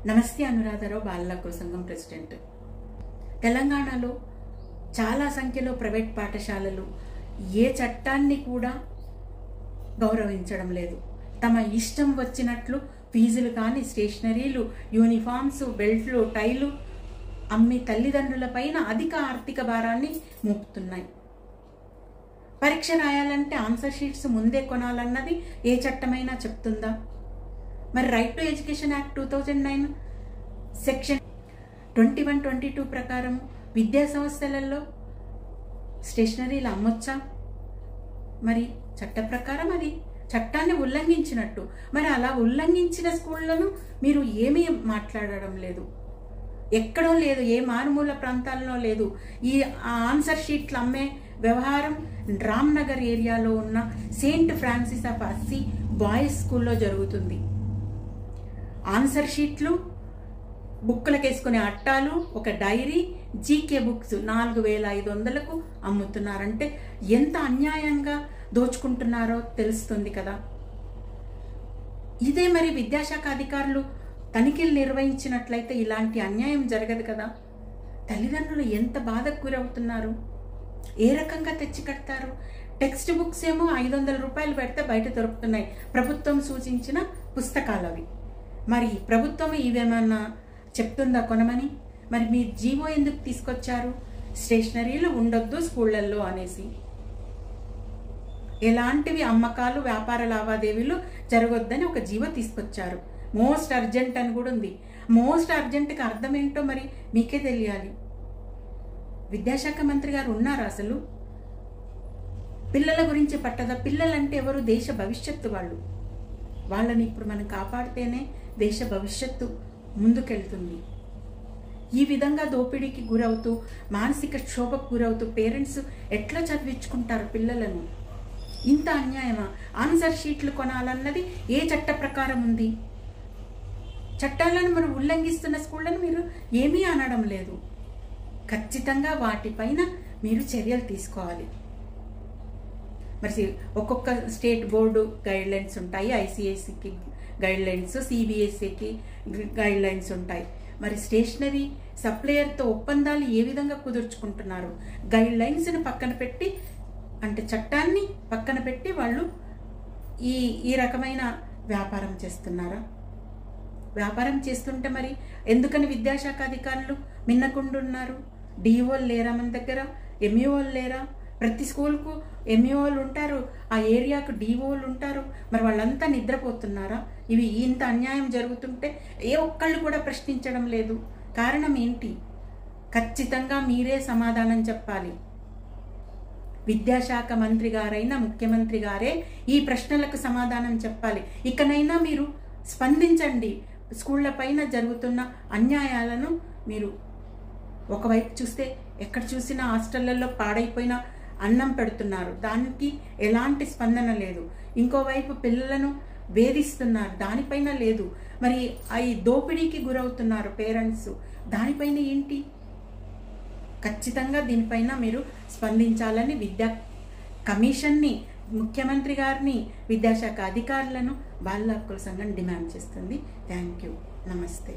నమస్తే. అనురాధరావు, బాలల హక్కుల సంఘం ప్రెసిడెంట్. తెలంగాణలో చాలా సంఖ్యలో ప్రైవేట్ పాఠశాలలు ఏ చట్టాన్ని కూడా గౌరవించడం లేదు. తమ ఇష్టం వచ్చినట్లు ఫీజులు కానీ, స్టేషనరీలు, యూనిఫామ్స్, బెల్ట్లు, టైలు అమ్మి తల్లిదండ్రుల పైన అధిక ఆర్థిక భారాన్ని మోపుతున్నాయి. పరీక్ష రాయాలంటే ఆన్సర్ షీట్స్ ముందే కొనాలన్నది ఏ చట్టమైనా చెప్తుందా? మరి right to education act 2009 section 2122 ప్రకారం విద్యా సంస్థలలో స్టేషనరీలు అమ్మొచ్చా? మరి చట్ట ప్రకారం అది చట్టాన్ని ఉల్లంఘించినట్టు. మరి అలా ఉల్లంఘించిన స్కూళ్లను మీరు ఏమీ మాట్లాడడం లేదు. ఎక్కడో లేదు, ఏ మారుమూల ప్రాంతాల్లో లేదు. ఈ ఆన్సర్ షీట్లు అమ్మే వ్యవహారం రామ్నగర్ ఏరియాలో ఉన్న Saint Francis of Assi boys స్కూల్లో జరుగుతుంది. ఆన్సర్ షీట్లు, బుక్కులకు వేసుకునే అట్టాలు, ఒక డైరీ, జీకే బుక్స్ 4500కు అమ్ముతున్నారంటే ఎంత అన్యాయంగా దోచుకుంటున్నారో తెలుస్తుంది కదా. ఇదే మరి విద్యాశాఖ అధికారులు తనిఖీలు నిర్వహించినట్లయితే ఇలాంటి అన్యాయం జరగదు కదా. తల్లిదండ్రులు ఎంత బాధకు గురవుతున్నారు, ఏ రకంగా తెచ్చి కడతారు? టెక్స్ట్ బుక్స్ ఏమో 500 రూపాయలు పెడితే బయట దొరుకుతున్నాయి, ప్రభుత్వం సూచించిన పుస్తకాలు అవి. మరి ప్రభుత్వం ఇవేమన్నా చెప్తుందా కొనమని? మరి మీ జీవో ఎందుకు తీసుకొచ్చారు? స్టేషనరీలు ఉండొద్దు స్కూళ్ళల్లో అనేసి. ఎలాంటివి అమ్మకాలు, వ్యాపార లావాదేవీలు జరగొద్దని ఒక జీవో తీసుకొచ్చారు. మోస్ట్ అర్జెంట్ అని కూడా ఉంది. మోస్ట్ అర్జెంట్కి అర్థం ఏంటో మరి మీకే తెలియాలి. విద్యాశాఖ మంత్రి గారు ఉన్నారు అసలు? పిల్లల గురించి పట్టదా? పిల్లలంటే ఎవరు? దేశ భవిష్యత్తు వాళ్ళు. వాళ్ళని ఇప్పుడు మనం కాపాడితేనే దేశ భవిష్యత్తు ముందుకెళ్తుంది. ఈ విధంగా దోపిడీకి గురవుతూ, మానసిక క్షోభకు గురవుతూ పేరెంట్స్ ఎట్లా చదివించుకుంటారు పిల్లలను? ఇంత అన్యాయమా? ఆన్సర్ షీట్లు కొనాలన్నది ఏ చట్ట ప్రకారం ఉంది? చట్టాలను మనం ఉల్లంఘిస్తున్న స్కూళ్ళను మీరు ఏమీ అనడం లేదు. ఖచ్చితంగా వాటిపైన మీరు చర్యలు తీసుకోవాలి. మరి ఒక్కొక్క స్టేట్ బోర్డు గైడ్ లైన్స్ ఉంటాయి, ఐసిఐసికి గైడ్ లైన్స్, సిబిఎస్ఈకి గైడ్ లైన్స్ ఉంటాయి. మరి స్టేషనరీ సప్లయర్తో ఒప్పందాలు ఏ విధంగా కుదుర్చుకుంటున్నారు? గైడ్ లైన్స్ని పక్కన పెట్టి, అంటే చట్టాన్ని పక్కన పెట్టి వాళ్ళు ఈ రకమైన వ్యాపారం చేస్తున్నారా? వ్యాపారం చేస్తుంటే మరి ఎందుకని విద్యాశాఖ అధికారులు మిన్నకుండున్నారు? డిఓలు లేరా మన దగ్గర? ఎంఈఓలు లేరా? ప్రతి స్కూల్కు ఎంఈఓలు ఉంటారు, ఆ ఏరియాకు డిఓలు ఉంటారు. మరి వాళ్ళంతా నిద్రపోతున్నారా? ఇవి ఇంత అన్యాయం జరుగుతుంటే ఏ ఒక్కళ్ళు కూడా ప్రశ్నించడం లేదు. కారణం ఏంటి? ఖచ్చితంగా మీరే సమాధానం చెప్పాలి. విద్యాశాఖ మంత్రి గారైనా ముఖ్యమంత్రి గారే ఈ ప్రశ్నలకు సమాధానం చెప్పాలి. ఇకనైనా మీరు స్పందించండి. స్కూళ్ళ పైన జరుగుతున్న అన్యాయాలను మీరు ఒకవైపు చూస్తే ఎక్కడ చూసినా హాస్టళ్లలో పాడైపోయిన అన్నం పెడుతున్నారు, దానికి ఎలాంటి స్పందన లేదు. ఇంకోవైపు పిల్లలను వేధిస్తున్నారు, దానిపైన లేదు. మరి ఈ దోపిడీకి గురవుతున్నారు పేరెంట్స్, దానిపైన ఏంటి? ఖచ్చితంగా దీనిపైన మీరు స్పందించాలని విద్యా కమిషన్ని, ముఖ్యమంత్రి గారిని, విద్యాశాఖ అధికారులను బాలల హక్కుల సంఘం డిమాండ్ చేస్తుంది. Thank you. నమస్తే.